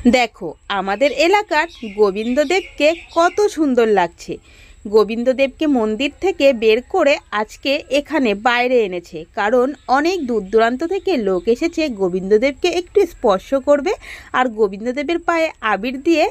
দেখো আমাদের এলাকার গোবিন্দদেবকে কত সুন্দর লাগছে। গোবিন্দদেবকে মন্দির থেকে বের করে আজকে এখানে বাইরে এনেছে, কারণ অনেক দূর দূরান্ত থেকে লোক এসেছে গোবিন্দদেবকে একটু স্পর্শ করবে আর গোবিন্দদেবের পায়ে আবির দিয়ে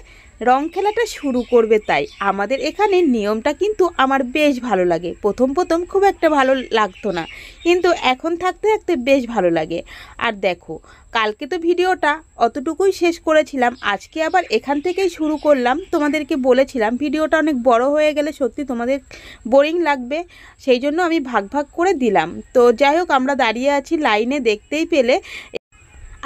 রং খেলাটা শুরু করবে। তাই আমাদের এখানে নিয়মটা কিন্তু আমার বেশ ভালো লাগে। প্রথম প্রথম খুব একটা ভালো লাগতো না, কিন্তু এখন থাকতে থাকতে বেশ ভালো লাগে। আর দেখো কালকে তো ভিডিওটা অতটুকুই শেষ করেছিলাম, আজকে আবার এখান থেকেই শুরু করলাম। তোমাদেরকে বলেছিলাম ভিডিওটা অনেক বড় হয়ে গেলে সত্যি তোমাদের বোরিং লাগবে, সেই জন্য আমি ভাগ ভাগ করে দিলাম। তো যাই হোক, আমরা দাঁড়িয়ে আছি লাইনে, দেখতেই পেলে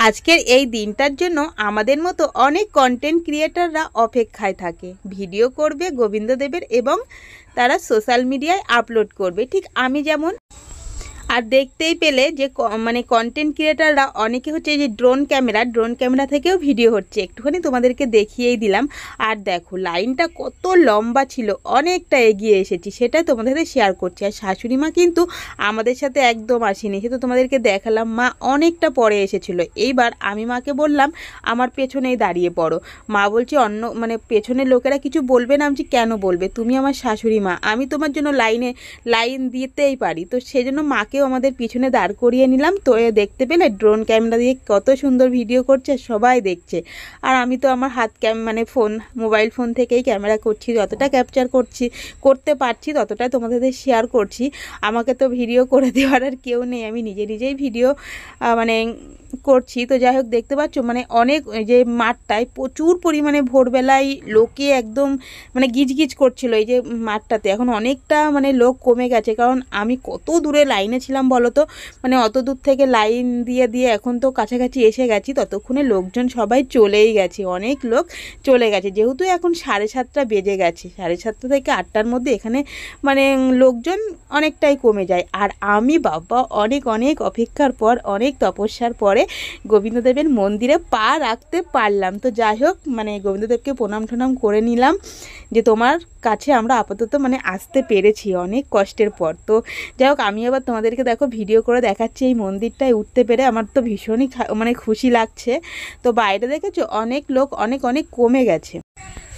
আজকের এই দিনটার জন্য আমাদের মতো অনেক কন্টেন্ট ক্রিয়েটাররা অপেক্ষায় থাকে। ভিডিও করবে গোবিন্দদেবের এবং তারা সোশ্যাল মিডিয়ায় আপলোড করবে, ঠিক আমি যেমন। আর দেখতেই পেলে যে মানে কন্টেন্ট ক্রিয়েটাররা অনেকে হচ্ছে যে ড্রোন ক্যামেরা থেকেও ভিডিও হচ্ছে, একটুখানি তোমাদেরকে দেখিয়েই দিলাম। আর দেখো লাইনটা কত লম্বা ছিল, অনেকটা এগিয়ে এসেছি, সেটাই তোমাদের সাথে শেয়ার করছি। আর শাশুড়ি মা কিন্তু আমাদের সাথে একদম আসেনি, সে তো তোমাদেরকে দেখালাম। মা অনেকটা পরে এসেছিলো। এইবার আমি মাকে বললাম আমার পেছনেই দাঁড়িয়ে পড়ো। মা বলছে অন্য মানে পেছনের লোকেরা কিছু বলবে না। আমি কেন বলবে, তুমি আমার শাশুড়ি মা, আমি তোমার জন্য লাইন দিতেই পারি। তো সেজন্য মাকে আমাদের পিছনে দাঁড় করিয়ে নিলাম। তো দেখতে পেলে ড্রোন ক্যামেরা দিয়ে কত সুন্দর ভিডিও করছে, সবাই দেখছে। আর আমি তো আমার হাত মানে মোবাইল ফোন থেকেই ক্যামেরা করছি, যতটা ক্যাপচার করতে পারছি ততটাই তোমাদের শেয়ার করছি। আমাকে তো ভিডিও করে দেওয়ার আর কেউ নেই, আমি নিজেই ভিডিও মানে করছি। তো যাই হোক, দেখতে পাচ্ছ মানে অনেক যে মাঠটায় প্রচুর পরিমাণে ভোরবেলায় লোকে একদম মানে গিজগিজ করছিল এই যে মাঠটাতে। এখন অনেকটা মানে লোক কমে গেছে, কারণ আমি কত দূরে লাইনে ছিলাম বলো তো, মানে অত দূর থেকে লাইন দিয়ে এখন তো কাছাকাছি এসে গেছি, ততক্ষণে লোকজন সবাই চলেই গেছে, অনেক লোক চলে গেছে। যেহেতু এখন 7:30 বেজে গেছে, 7:30 থেকে 8টার মধ্যে এখানে মানে লোকজন অনেকটাই কমে যায়। আর আমি বাবা অনেক অপেক্ষার পর, অনেক তপস্যার পরে গোবিন্দদেবের মন্দিরে পা রাখতে পারলাম। তো যাই হোক, মানে গোবিন্দদেবকে প্রণাম টনাম করে নিলাম যে তোমার কাছে আমরা আপাতত মানে আসতে পেরেছি অনেক কষ্টের পর। তো যাই হোক, আমি আবার তোমাদেরকে দেখো ভিডিও করে দেখাচ্ছি এই মন্দিরটায় উঠতে পেরে আমার তো ভীষণই মানে খুশি লাগছে। তো বাইরে দেখেছো অনেক লোক অনেক কমে গেছে,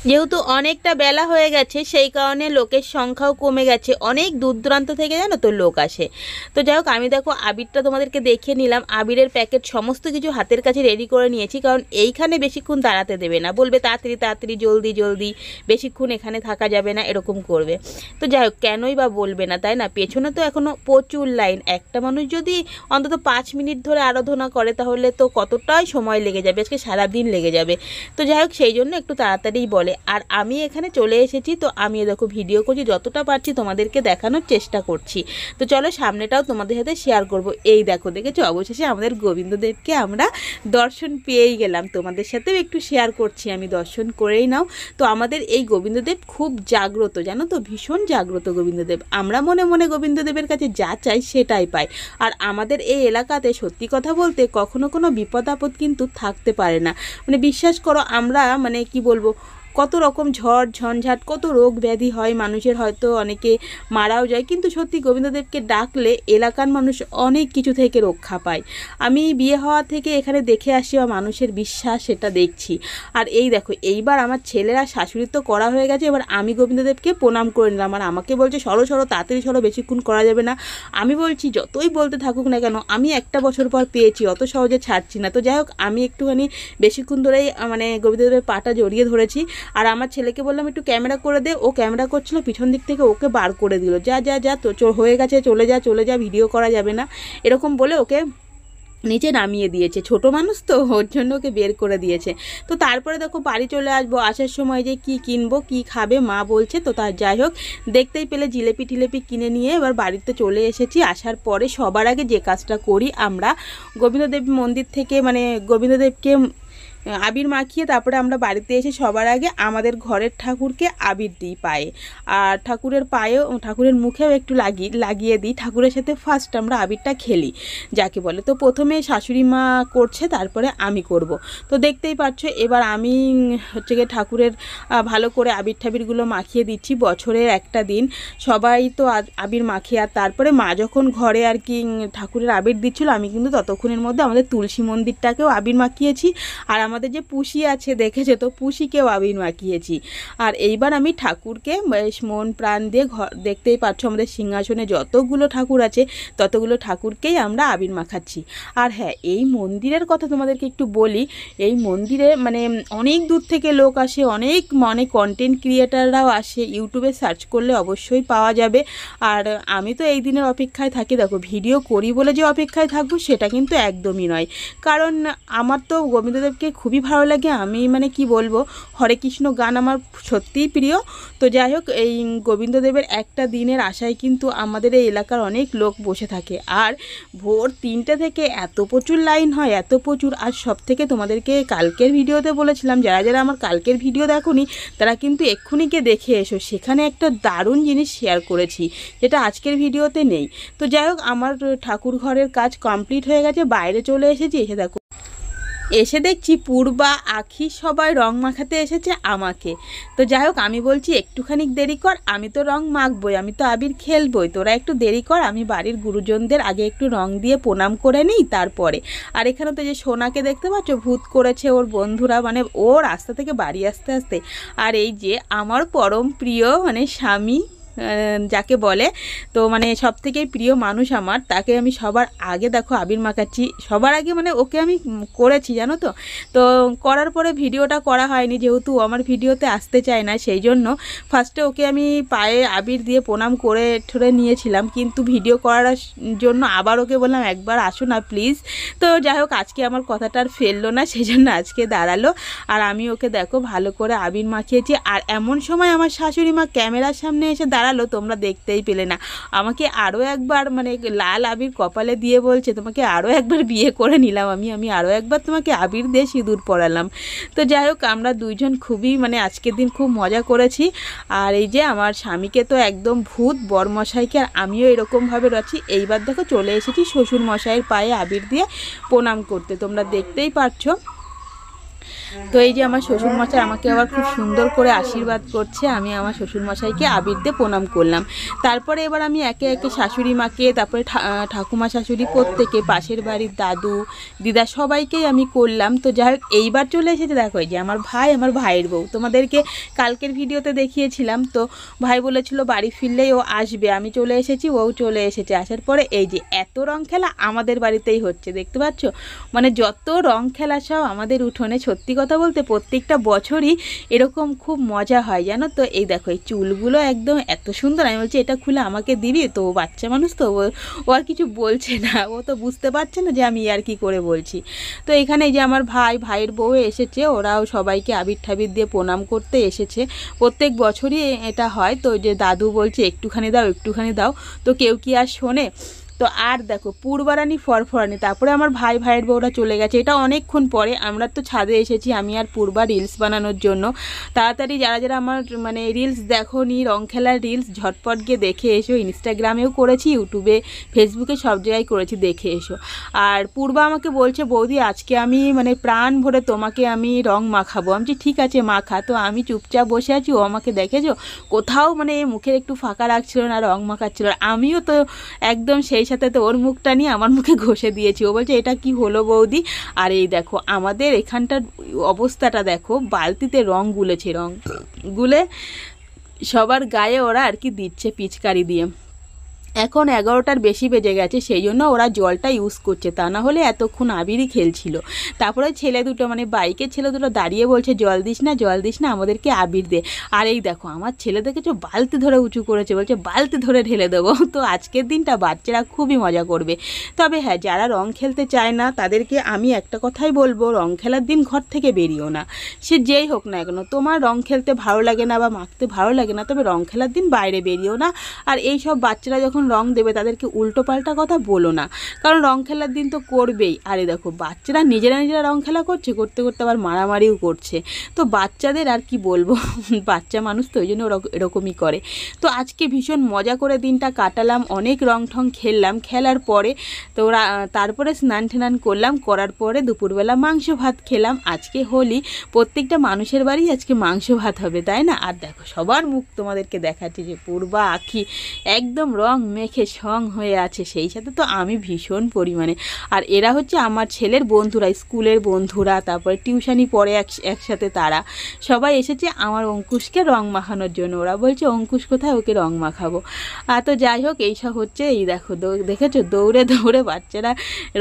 যেহেতু অনেকটা বেলা হয়ে গেছে সেই কারণে লোকের সংখ্যাও কমে গেছে, অনেক দূর দূরান্ত থেকে জানো তো লোক আসে। তো যাই হোক, আমি দেখো আবিরটা তোমাদেরকে দেখিয়ে নিলাম, আবিরের প্যাকেট সমস্ত কিছু হাতের কাছে রেডি করে নিয়েছি, কারণ এইখানে বেশিক্ষণ দাঁড়াতে দেবে না, বলবে তাড়াতাড়ি জলদি বেশিক্ষণ এখানে থাকা যাবে না, এরকম করবে। তো যাই হোক, কেনই বা বলবে না, তাই না? পেছনে তো এখনও প্রচুর লাইন, একটা মানুষ যদি অন্তত 5 মিনিট ধরে আরাধনা করে তাহলে তো কতটাই সময় লেগে যাবে, আজকে সারাদিন লেগে যাবে। তো যাই হোক, সেই জন্য একটু তাড়াতাড়িই বলে। আর আমি এখানে চলে এসেছি, তো আমি দেখো ভিডিও করছি, যতটা পারছি তোমাদেরকে দেখানোর চেষ্টা করছি। তো চলো সামনেটাও তোমাদের সাথে শেয়ার করব। এই দেখো, দেখেছো অবশেষে আমাদের গোবিন্দদেবকে আমরা দর্শন পেয়েই গেলাম, তোমাদের সাথেও একটু শেয়ার করছি, আমি দর্শন করেই নাও। তো আমাদের এই গোবিন্দদেব খুব জাগ্রত, জানো তো, ভীষণ জাগ্রত গোবিন্দদেব। আমরা মনে মনে গোবিন্দদেবের কাছে যা চাই সেটাই পাই। আর আমাদের এই এলাকাতে সত্যি কথা বলতে কখনো কোনো বিপদ আপদ কিন্তু থাকতে পারে না। মানে বিশ্বাস করো, আমরা মানে কি বলবো, কত রকম ঝড় ঝঞ্ঝাট, কত রোগ ব্যাধি হয় মানুষের, হয়তো অনেকে মারাও যায়, কিন্তু সত্যি গোবিন্দদেবকে ডাকলে এলাকার মানুষ অনেক কিছু থেকে রক্ষা পায়। আমি বিয়ে হওয়া থেকে এখানে দেখে আসি বা মানুষের বিশ্বাস সেটা দেখছি। আর এই দেখো, এইবার আমার ছেলেরা শাশুড়ি তো করা হয়ে গেছে, এবার আমি গোবিন্দদেবকে প্রণাম করে নিলাম। আর আমাকে বলছে সরো তাড়াতাড়ি সরো, বেশিক্ষণ করা যাবে না। আমি বলছি যতই বলতে থাকুক না কেন, আমি একটা বছর পর পেয়েছি, অত সহজে ছাড়ছি না। তো যাই হোক, আমি একটুখানি বেশিক্ষণ ধরেই মানে গোবিন্দদেবের পাটা জড়িয়ে ধরেছি। আর আমার ছেলেকে বললাম একটু ক্যামেরা করে দে, ও ক্যামেরা করছিল, পিছন দিক থেকে ওকে বার করে দিল, যা তো হয়ে গেছে, চলে যা, ভিডিও করা যাবে না, এরকম বলে ওকে নিচে নামিয়ে দিয়েছে। ছোট মানুষ তো, ওর জন্য ওকে বের করে দিয়েছে। তো তারপরে দেখো বাড়ি চলে আসবো, আসার সময় যে কি কিনবো কি খাবে মা বলছে। তো তার যাই হোক, দেখতেই পেলে জিলেপি টিলেপি কিনে নিয়ে এবার বাড়িতে চলে এসেছি। আসার পরে সবার আগে যে কাজটা করি, আমরা গোবিন্দদেব মন্দির থেকে মানে গোবিন্দদেবকে আবির মাখিয়ে তারপরে আমরা বাড়িতে এসে সবার আগে আমাদের ঘরের ঠাকুরকে আবির দিই পায়ে, আর ঠাকুরের পায়েও ঠাকুরের মুখেও একটু লাগিয়ে দিই। ঠাকুরের সাথে ফার্স্ট আমরা আবিরটা খেলি যাকে বলে। তো প্রথমে শাশুড়ি মা করছে, তারপরে আমি করব। তো দেখতেই পাচ্ছ, এবার আমি হচ্ছে গিয়ে ঠাকুরের ভালো করে আবির ঠাবিরগুলো মাখিয়ে দিচ্ছি। বছরের একটা দিন সবাই তো আবির মাখে। আর তারপরে মা যখন ঘরে আর কি ঠাকুরের আবির দিচ্ছিল, আমি কিন্তু ততক্ষণের মধ্যে আমাদের তুলসী মন্দিরটাকেও আবির মাখিয়েছি। আর আমাদের যে পুষি আছে দেখেছো তো, পুষিকেও আবির মাখিয়েছি। আর এইবার আমি ঠাকুরকে বেশ মন প্রাণ দিয়ে দেখতেই পাচ্ছ আমাদের সিংহাসনে যতগুলো ঠাকুর আছে ততগুলো ঠাকুরকেই আমরা আবির মাখাচ্ছি। আর হ্যাঁ, এই মন্দিরের কথা তোমাদেরকে একটু বলি। এই মন্দিরে মানে অনেক দূর থেকে লোক আসে, অনেক কন্টেন্ট ক্রিয়েটাররাও আসে, ইউটিউবে সার্চ করলে অবশ্যই পাওয়া যাবে। আর আমি তো এই দিনের অপেক্ষায় থাকি, দেখো ভিডিও করি বলে যে অপেক্ষায় থাকবো সেটা কিন্তু একদমই নয়, কারণ আমার তো গোবিন্দদেবকে খুবই ভালো লাগে। আমি মানে কি বলবো, হরে কৃষ্ণ গান আমার সত্যিই প্রিয়। তো যাই হোক, এই গোবিন্দদেবের একটা দিনের আশায় কিন্তু আমাদের এই এলাকার অনেক লোক বসে থাকে। আর ভোর 3টে থেকে এত প্রচুর লাইন হয়, এত প্রচুর। আর সব থেকে তোমাদেরকে কালকের ভিডিওতে বলেছিলাম, যারা যারা আমার কালকের ভিডিও দেখোনি তারা কিন্তু এক্ষুনি গিয়ে দেখে এসো, সেখানে একটা দারুণ জিনিস শেয়ার করেছি যেটা আজকের ভিডিওতে নেই। তো যাই হোক, আমার ঠাকুর ঘরের কাজ কমপ্লিট হয়ে গেছে, বাইরে চলে এসেছি। এসে দেখছি পূর্বা, আখি সবাই রং মাখাতে এসেছে আমাকে। তো যাই হোক, আমি বলছি একটুখানি দেরি কর, আমি তো রং মাখবই, আমি তো আবির খেলবই, তোরা একটু দেরি কর, আমি বাড়ির গুরুজনদের আগে একটু রং দিয়ে প্রণাম করে নিই তারপরে। আর এখানে তো যে সোনাকে দেখতে পাচ্ছ, ভূত করেছে ওর বন্ধুরা, মানে ও রাস্তা থেকে বাড়ি আসতে আসতে। আর এই যে আমার পরম প্রিয় মানে স্বামী যাকে বলে, তো মানে সব থেকে প্রিয় মানুষ আমার, তাকে আমি সবার আগে দেখো আবির মাখাচ্ছি। সবার আগে মানে ওকে আমি করেছি জানো তো। তো করার পরে ভিডিওটা করা হয়নি, যেহেতু আমার ভিডিওতে আসতে চায় না, সেই জন্য ফার্স্টে ওকে আমি পায়ে আবির দিয়ে প্রণাম করে ঠরে নিয়েছিলাম, কিন্তু ভিডিও করার জন্য আবার ওকে বললাম একবার আসো না প্লিজ। তো যাই হোক, আজকে আমার কথাটা আর ফেললো না, সেই জন্য আজকে দাঁড়ালো। আর আমি ওকে দেখো ভালো করে আবির মাখিয়েছি। আর এমন সময় আমার শাশুড়ি মা ক্যামেরার সামনে এসে দাঁড়ালো, তোমরা দেখতেই পেলে না। আমাকে আরও একবার মানে লাল আবির কপালে দিয়ে বলছে, তোমাকে আরও একবার বিয়ে করে নিলাম আমি আরও একবার তোমাকে আবির দিয়ে সিঁদুর পরালাম। তো যাই হোক, আমরা দুইজন খুবই মানে আজকের দিন খুব মজা করেছি। আর এই যে আমার স্বামীকে তো একদম ভূত, বরমশাইকে, আর আমিও এরকমভাবে রয়েছি। এইবার দেখো চলে এসেছি শ্বশুর মশাইয়ের পায়ে আবির দিয়ে প্রণাম করতে, তোমরা দেখতেই পাচ্ছ। তো এই যে আমার শ্বশুরমশাই আমাকে আবার খুব সুন্দর করে আশীর্বাদ করছে, আমি আমার শ্বশুরমশাইকে আবির দিয়ে প্রণাম করলাম। তারপরে এবার আমি একে একে শাশুড়ি মাকে, তারপরে ঠাকুমা শাশুড়ি, প্রত্যেকে, পাশের বাড়ির দাদু দিদা সবাইকেই আমি করলাম। তো যাই হোক, এইবার চলে এসেছে দেখো এই যে আমার ভাই, আমার ভাইয়ের বউ, তোমাদেরকে কালকের ভিডিওতে দেখিয়েছিলাম। তো ভাই বলেছিল বাড়ি ফিরলেই ও আসবে, আমি চলে এসেছি, ও চলে এসেছে। আসার পরে এই যে এত রং খেলা আমাদের বাড়িতেই হচ্ছে, দেখতে পাচ্ছ, মানে যত রং খেলা সব আমাদের উঠোনে। সত্যি কথা বলতে প্রত্যেকটা বছরই এরকম খুব মজা হয় জানো তো। এই দেখো এই চুলগুলো একদম এত সুন্দর, আমি বলছি এটা খুলে আমাকে দিবি, তো বাচ্চা মানুষ তো ও আর কিছু বলছে না, ও তো বুঝতে পারছে না যে আমি আর কি করে বলছি। তো এখানে যে আমার ভাইয়ের বউ এসেছে, ওরাও সবাইকে আবির ঠাবির দিয়ে প্রণাম করতে এসেছে। প্রত্যেক বছরই এটা হয়। তো যে দাদু বলছে একটুখানি দাও একটুখানি দাও, তো কেউ কি আর শোনে। তো আর দেখো পূর্বারানি ফরফরানি, তারপরে আমার ভাইয়ের বউরা চলে গেছে, এটা অনেকক্ষণ পরে। আমরা তো ছাদে এসেছি আমি আর পূর্বা রিলস বানানোর জন্য। তাড়াতাড়ি যারা যারা আমার মানে রিলস দেখোনি, রং খেলার রিলস, ঝটপট গিয়ে দেখে এসো। ইনস্টাগ্রামেও করেছি, ইউটিউবে, ফেসবুকে, সব জায়গায় করেছি, দেখে এসো। আর পূর্বা আমাকে বলছে বৌদি আজকে আমি মানে প্রাণ ভরে তোমাকে আমি রং মাখাবো। আমি ঠিক আছে মাখা। তো আমি চুপচাপ বসে আছি, ও আমাকে দেখেছো কোথাও মানে মুখের একটু ফাঁকা রাখছিল না, রং মাখাচ্ছিল। আমিও তো একদম সেই সাথে তো ওর মুখটা নিয়ে আমার মুখে ঘষে দিয়েছি। ও বলছে এটা কি হলো বৌদি। আর এই দেখো আমাদের এখানটার অবস্থাটা দেখো, বালতিতে রং গুলেছে, রং গুলে সবার গায়ে ওরা আর কি দিচ্ছে পিচকারি দিয়ে। এখন 11টার বেশি বেজে গেছে, সেই জন্য ওরা জলটা ইউজ করছে, তা না হলে এতক্ষণ আবিরই খেলছিল। তারপরে ছেলে দুটো মানে বাইকের ছেলে দুটো দাঁড়িয়ে বলছে জল দিস না আমাদেরকে আবির দে। আর এই দেখো আমার ছেলে দেখেছো বালতি ধরে উঁচু করেছে, বলছে বালতি ধরে ঢেলে দেবো। তো আজকের দিনটা বাচ্চারা খুবই মজা করবে। তবে হ্যাঁ, যারা রং খেলতে চায় না তাদেরকে আমি একটা কথাই বলবো, রং খেলার দিন ঘর থেকে বেরিও না। সে যেই হোক না কেন, তোমার রং খেলতে ভালো লাগে না বা মাখতে ভালো লাগে না, তবে রং খেলার দিন বাইরে বেরিও না। আর এই সব বাচ্চারা যখন রং দেবে তাদেরকে উল্টো পাল্টা কথা বলো না, কারণ রং খেলার দিন তো করবেই। আরে দেখো বাচ্চারা নিজেরা রং খেলা করছে, করতে করতে আবার মারামারিও করছে। তো বাচ্চাদের আর কি বলবো, বাচ্চা মানুষ তো, ওই জন্য এরকমই করে। তো আজকে ভীষণ মজা করে দিনটা কাটালাম, অনেক রং ঠং খেললাম। খেলার পরে তো তারপরে স্নান টেনান করলাম, করার পরে দুপুরবেলা মাংস ভাত খেলাম। আজকে হোলি, প্রত্যেকটা মানুষের বাড়ি আজকে মাংস ভাত হবে, তাই না। আর দেখো সবার মুখ তোমাদেরকে দেখাচ্ছি, যে পূর্বা, আখি একদম রং মেখে সং হয়ে আছে, সেই সাথে তো আমি ভীষণ পরিমাণে। আর এরা হচ্ছে আমার ছেলের বন্ধুরা, স্কুলের বন্ধুরা, তারপরে টিউশনি পড়ে একসাথে তারা সবাই এসেছে আমার অঙ্কুশকে রং মাখানোর জন্য। ওরা বলছে অঙ্কুশ কোথায়, ওকে রং মাখাবো। তো যাই হোক এইসব হচ্ছে। এই দেখো দেখেছো দৌড়ে দৌড়ে বাচ্চারা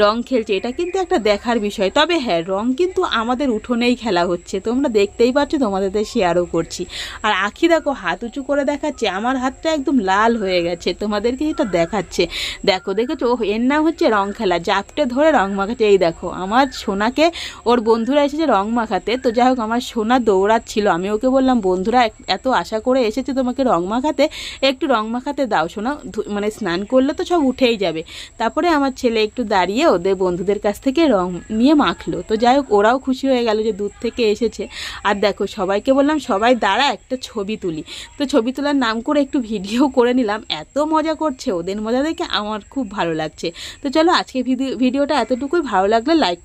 রং খেলছে, এটা কিন্তু একটা দেখার বিষয়। তবে হ্যাঁ, রং কিন্তু আমাদের উঠোনেই খেলা হচ্ছে, তোমরা দেখতেই পাচ্ছ, তোমাদের শেয়ারও করছি। আর আখি দেখো হাত উঁচু করে দেখাচ্ছে, আমার হাতটা একদম লাল হয়ে গেছে, তোমাদেরকে এটা দেখাচ্ছে। দেখেছো এর নাম হচ্ছে রং খেলা, জাপটে ধরে রং মাখাচ্ছে। এই দেখো আমার সোনাকে ওর বন্ধুরা এসেছে রং মাখাতে। তো যাই হোক আমার সোনা দৌড়াচ্ছিল, আমি ওকে বললাম বন্ধুরা এত আশা করে এসেছে তোমাকে রং মাখাতে, একটু রং মাখাতে দাও সোনা, মানে স্নান করলে তো সব উঠেই যাবে। তারপরে আমার ছেলে একটু দাঁড়িয়ে ওদের বন্ধুদের কাছ থেকে রং নিয়ে মাখলো। তো যাই হোক ওরাও খুশি হয়ে গেল যে দূর থেকে এসেছে। আর দেখো সবাইকে বললাম সবাই দাঁড়া একটা ছবি তুলি, তো ছবি তোলার নাম করে একটু ভিডিও করে নিলাম। এত মজা করছে, ওদের মজা দেখে আমার খুব ভালো লাগছে। তো চলো আজকে ভিডিওটা এতটুকুই। ভালো লাগলে লাইক